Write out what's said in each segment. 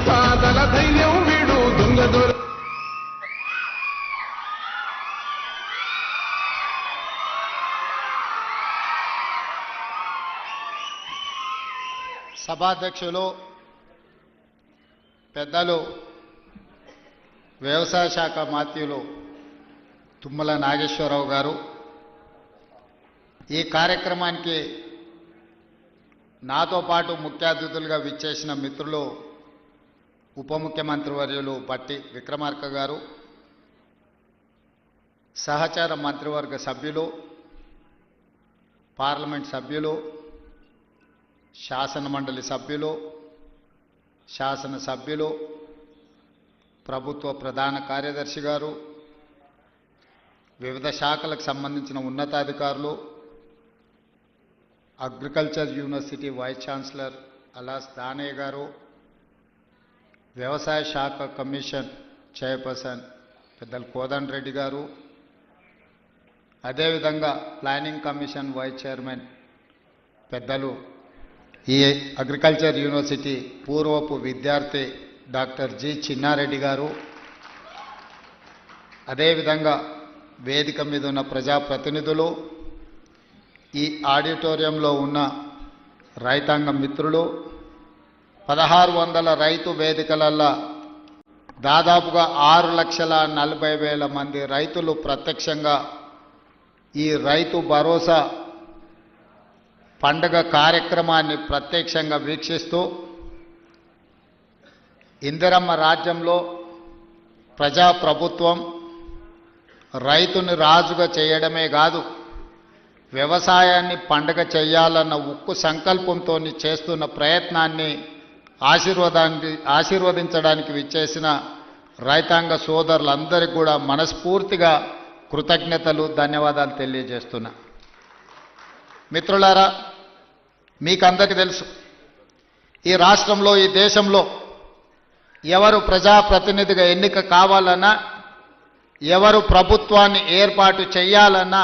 సాదల ధైర్యం వీడు దొంగ సభాధ్యక్షులు పెద్దలు వ్యవసాయ శాఖ మాత్యులు తుమ్మల నాగేశ్వరరావు గారు, ఈ కార్యక్రమానికి నాతో పాటు ముఖ్య అతిథులుగా విచ్చేసిన మిత్రులు ఉప ముఖ్యమంత్రి వర్యులు బట్టి విక్రమార్క గారు, సహచార మంత్రివర్గ సభ్యులు, పార్లమెంట్ సభ్యులు, శాసన మండలి సభ్యులు, శాసనసభ్యులు, ప్రభుత్వ ప్రధాన కార్యదర్శి గారు, వివిధ శాఖలకు సంబంధించిన ఉన్నతాధికారులు, agriculture university vice chancellor అలాస్ Danayya గారు, వ్యవసాయ శాఖ కమిషన్ చైర్పర్సన్ పెద్దలు కోదండ రెడ్డి గారు, అదేవిధంగా ప్లానింగ్ కమిషన్ వైస్ చైర్మన్ పెద్దలు ఈ అగ్రికల్చర్ యూనివర్సిటీ పూర్వపు విద్యార్థి డాక్టర్ జి చిన్నారెడ్డి గారు, అదేవిధంగా వేదిక మీద ఉన్న ప్రజాప్రతినిధులు, ఈ ఆడిటోరియంలో ఉన్న రైతాంగ మిత్రులు, 1600 రైతు వేదికలల్లో దాదాపుగా 6,40,000 మంది రైతులు ప్రత్యక్షంగా ఈ రైతు భరోసా పండుగ కార్యక్రమాన్ని ప్రత్యక్షంగా వీక్షిస్తూ ఇందిరమ్మ రాజ్యంలో ప్రజాప్రభుత్వం రైతుని రాజుగా చేయడమే కాదు, వ్యవసాయాన్ని పండుగ చేయాలన్న ఉక్కు సంకల్పంతో చేస్తున్న ప్రయత్నాన్ని ఆశీర్వదించడానికి విచ్చేసిన రైతాంగ సోదరులందరికీ కూడా మనస్ఫూర్తిగా కృతజ్ఞతలు, ధన్యవాదాలు తెలియజేస్తున్నా. మిత్రులారా, మీకందరికీ తెలుసు, ఈ రాష్ట్రంలో, ఈ దేశంలో ఎవరు ప్రజాప్రతినిధిగా ఎన్నిక కావాలన్నా, ఎవరు ప్రభుత్వాన్ని ఏర్పాటు చేయాలన్నా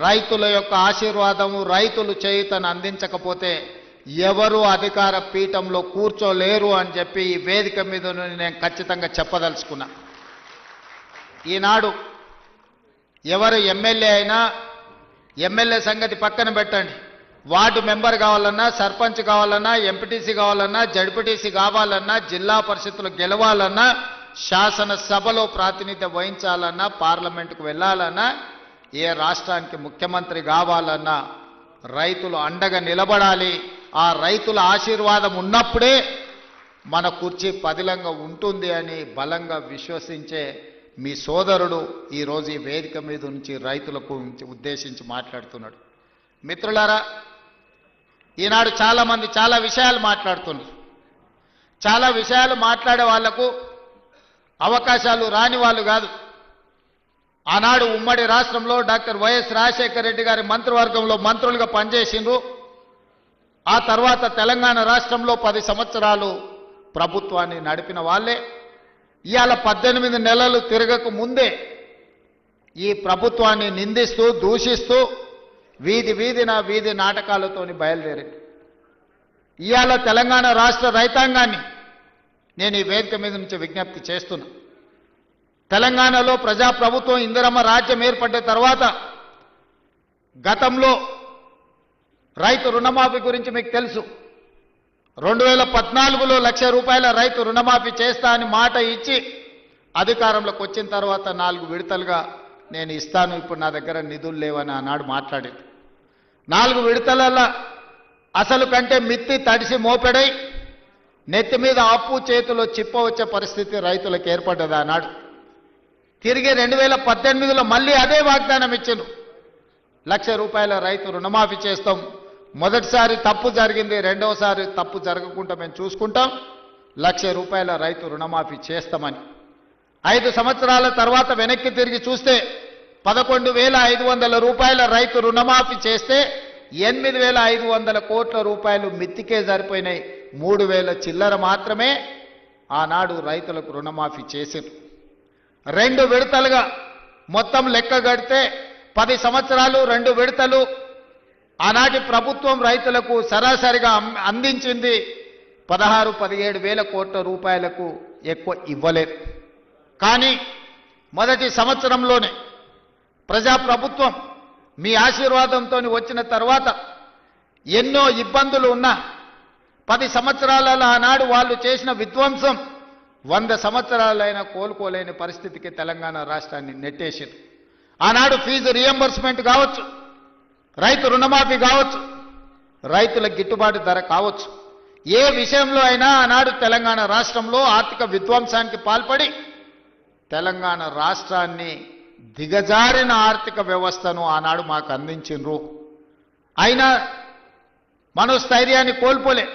రైతుల యొక్క ఆశీర్వాదము, రైతులు చేయుతను అందించకపోతే ఎవరు అధికార పీఠంలో కూర్చోలేరు అని చెప్పి ఈ వేదిక మీద నేను ఖచ్చితంగా చెప్పదలుచుకున్నా. ఈనాడు ఎవరు ఎమ్మెల్యే అయినా, ఎమ్మెల్యే సంగతి పక్కన పెట్టండి, వార్డు మెంబర్ కావాలన్నా, సర్పంచ్ కావాలన్నా, ఎంపీటీసీ కావాలన్నా, జడ్పీటీసీ కావాలన్నా, జిల్లా పరిషత్తులు గెలవాలన్నా, శాసనసభలో ప్రాతినిధ్యం వహించాలన్నా, పార్లమెంటుకు వెళ్ళాలన్నా, ఏ రాష్ట్రానికి ముఖ్యమంత్రి కావాలన్నా రైతులు అండగా నిలబడాలి. ఆ రైతుల ఆశీర్వాదం ఉన్నప్పుడే మన కుర్చీ పదిలంగా ఉంటుంది అని బలంగా విశ్వసించే మీ సోదరుడు ఈరోజు ఈ వేదిక మీద నుంచి రైతులకు ఉద్దేశించి మాట్లాడుతున్నాడు. మిత్రులారా, ఈనాడు చాలామంది చాలా విషయాలు మాట్లాడుతున్నారు. చాలా విషయాలు మాట్లాడే వాళ్లకు అవకాశాలు రాని వాళ్ళు కాదు. ఆనాడు ఉమ్మడి రాష్ట్రంలో డాక్టర్ వైఎస్ రాజశేఖర రెడ్డి గారి మంత్రివర్గంలో మంత్రులుగా పనిచేసిండ్రు. ఆ తర్వాత తెలంగాణ రాష్ట్రంలో 10 సంవత్సరాలు ప్రభుత్వాన్ని నడిపిన వాళ్ళే ఇవాళ 18 నెలలు తిరగక ముందే ఈ ప్రభుత్వాన్ని నిందిస్తూ, దూషిస్తూ వీధి నాటకాలతోని బయలుదేరారు. ఇవాళ తెలంగాణ రాష్ట్ర రైతాంగాన్ని నేను ఈ వేదిక మీద నుంచి విజ్ఞప్తి చేస్తున్నా. తెలంగాణలో ప్రజాప్రభుత్వం, ఇందిరమ్మ రాజ్యం ఏర్పడ్డ తర్వాత గతంలో రైతు రుణమాఫీ గురించి మీకు తెలుసు. 2014లో ₹1,00,000 రైతు రుణమాఫీ చేస్తా అని మాట ఇచ్చి అధికారంలోకి వచ్చిన తర్వాత 4 విడతలుగా నేను ఇస్తాను, ఇప్పుడు నా దగ్గర నిధులు లేవని ఆనాడు మాట్లాడేది. 4 విడతలలో అసలు కంటే మిత్తి తడిసి మోపెడై నెత్తి మీద అప్పు, చేతిలో చిప్ప వచ్చే పరిస్థితి రైతులకు ఏర్పడ్డది ఆనాడు. తిరిగి 2018లో మళ్ళీ అదే వాగ్దానం ఇచ్చారు, ₹1,00,000 రైతు రుణమాఫీ చేస్తాం. మొదటిసారి తప్పు జరిగింది, రెండవసారి తప్పు జరగకుండా మేము చూసుకుంటాం, ₹1,00,000 రైతు రుణమాఫీ చేస్తామని. 5 సంవత్సరాల తర్వాత వెనక్కి తిరిగి చూస్తే 11,500 రైతు రుణమాఫీ చేస్తే 8,500 కోట్ల రూపాయలు మిత్తికే సరిపోయినాయి. 3,000 చిల్లర మాత్రమే ఆనాడు రైతులకు రుణమాఫీ చేశారు. 2 విడతలుగా మొత్తం లెక్క గడితే 10 సంవత్సరాలు 2 విడతలు ఆనాటి ప్రభుత్వం రైతులకు సరాసరిగా అందించింది 16-17 వేల కోట్ల రూపాయలకు ఎక్కువ ఇవ్వలేదు. కానీ మొదటి సంవత్సరంలోనే ప్రజాప్రభుత్వం మీ ఆశీర్వాదంతో వచ్చిన తర్వాత ఎన్నో ఇబ్బందులు ఉన్నా 10 సంవత్సరాలలో ఆనాడు వాళ్ళు చేసిన విధ్వంసం 100 సంవత్సరాలైనా కోలుకోలేని పరిస్థితికి తెలంగాణ రాష్ట్రాన్ని నెట్టేసింది. ఆనాడు ఫీజు రియంబర్స్మెంట్ కావచ్చు, రైతు రుణమాఫీ కావచ్చు, రైతుల గిట్టుబాటు ధర కావచ్చు, ఏ విషయంలో అయినా ఆనాడు తెలంగాణ రాష్ట్రంలో ఆర్థిక విధ్వంసానికి పాల్పడి తెలంగాణ రాష్ట్రాన్ని దిగజారిన ఆర్థిక వ్యవస్థను ఆనాడు మాకు అందించిండ్రు. అయినా మనోస్థైర్యాన్ని కోల్పోలే.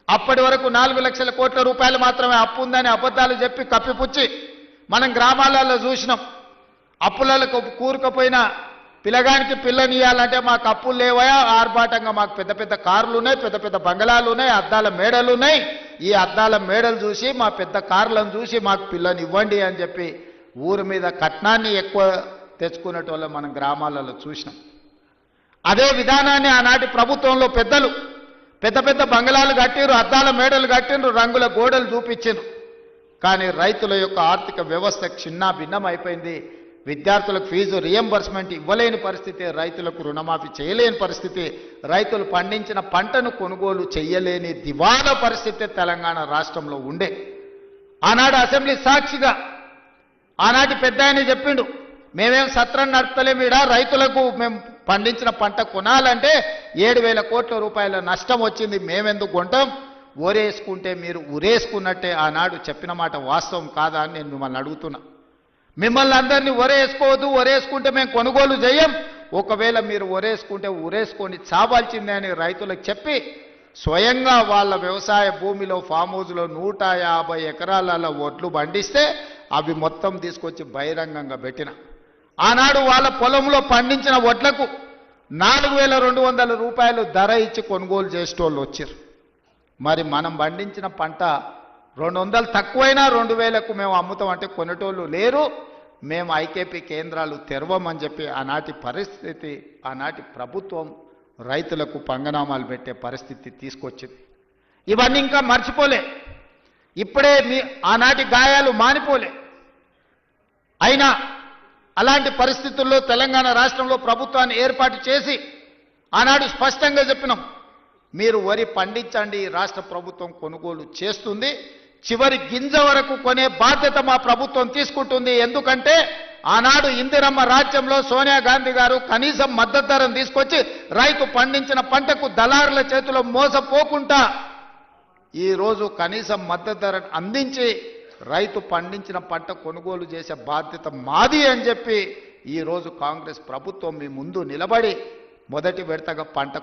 అప్పటి వరకు 4 లక్షల కోట్ల రూపాయలు మాత్రమే అప్పు ఉందని అబద్ధాలు చెప్పి కప్పిపుచ్చి మనం గ్రామాలలో చూసినాం. అప్పులకు కూరుకుపోయిన పిల్లగానికి పిల్లనియాలంటే మాకు అప్పులు లేవయా, ఆర్భాటంగా మాకు పెద్ద పెద్ద కార్లు ఉన్నాయి, పెద్ద పెద్ద బంగళాలు ఉన్నాయి, అద్దాల మేడలు ఉన్నాయి. ఈ అద్దాల మేడలు చూసి మా పెద్ద కార్లను చూసి మాకు పిల్లని ఇవ్వండి అని చెప్పి ఊరి మీద కట్నాన్ని ఎక్కువ తెచ్చుకునేటోళ్ళ మనం గ్రామాలలో చూసినాం. అదే విధానాన్ని ఆనాటి ప్రభుత్వంలో పెద్దలు పెద్ద పెద్ద బంగళాలు కట్టిరు, అద్దాల మేడలు కట్టిండ్రు, రంగుల గోడలు చూపించిండ్రు. కానీ రైతుల యొక్క ఆర్థిక వ్యవస్థ చిన్న భిన్నం అయిపోయింది. విద్యార్థులకు ఫీజు రియంబర్స్మెంట్ ఇవ్వలేని పరిస్థితి, రైతులకు రుణమాఫీ చేయలేని పరిస్థితి, రైతులు పండించిన పంటను కొనుగోలు చేయలేని దివాలా పరిస్థితి తెలంగాణ రాష్ట్రంలో ఉండే. ఆనాడు అసెంబ్లీ సాక్షిగా ఆనాటి పెద్ద ఆయన చెప్పిండు, మేమేం సత్రం నడపలేమీడా, రైతులకు మేము పండించిన పంట కొనాలంటే 7,000 కోట్ల రూపాయల నష్టం వచ్చింది, మేమెందుకు కొంటాం, ఓరేసుకుంటే మీరు ఉరేసుకున్నట్టే. ఆనాడు చెప్పిన మాట వాస్తవం కాదా అని నేను మిమ్మల్ని అడుగుతున్నా. మిమ్మల్ని అందరినీ ఒరేసుకోవద్దు, ఒరేసుకుంటే మేము కొనుగోలు చేయం, ఒకవేళ మీరు ఒరేసుకుంటే ఉరేసుకొని చావాల్సిందే అని రైతులకు చెప్పి స్వయంగా వాళ్ళ వ్యవసాయ భూమిలో ఫామ్ హౌస్లో 150 ఎకరాల ఒడ్లు పండిస్తే అవి మొత్తం తీసుకొచ్చి బహిరంగంగా పెట్టిన. ఆనాడు వాళ్ళ పొలంలో పండించిన వడ్లకు 4,200 రూపాయలు ధర ఇచ్చి కొనుగోలు చేసేటోళ్ళు వచ్చారు. మరి మనం పండించిన పంట 200 తక్కువైనా 2,000కు మేము అమ్ముతామంటే కొనేటోళ్ళు లేరు. మేము ఐకేపీ కేంద్రాలు తెరవమని చెప్పి ఆనాటి పరిస్థితి, ఆనాటి ప్రభుత్వం రైతులకు పంగనామాలు పెట్టే పరిస్థితి తీసుకొచ్చింది. ఇవన్నీ ఇంకా మర్చిపోలే, ఇప్పుడే ఆనాటి గాయాలు మానిపోలే. అయినా అలాంటి పరిస్థితుల్లో తెలంగాణ రాష్ట్రంలో ప్రభుత్వాన్ని ఏర్పాటు చేసి ఆనాడు స్పష్టంగా చెప్పినాం, మీరు వరి పండించండి, రాష్ట్ర ప్రభుత్వం కొనుగోలు చేస్తుంది, చివరి గింజ వరకు కొనే బాధ్యత మా ప్రభుత్వం తీసుకుంటుంది. ఎందుకంటే ఆనాడు ఇందిరమ్మ రాజ్యంలో సోనియా గాంధీ గారు కనీసం మద్దతు ధరను తీసుకొచ్చి రైతు పండించిన పంటకు దళారుల చేతిలో మోసపోకుండా ఈరోజు కనీసం మద్దతు ధరను అందించి రైతు పండించిన పంట కొనుగోలు చేసే బాధ్యత మాది అని చెప్పి ఈరోజు కాంగ్రెస్ ప్రభుత్వం మీ ముందు నిలబడి మొదటి విడతగా పంట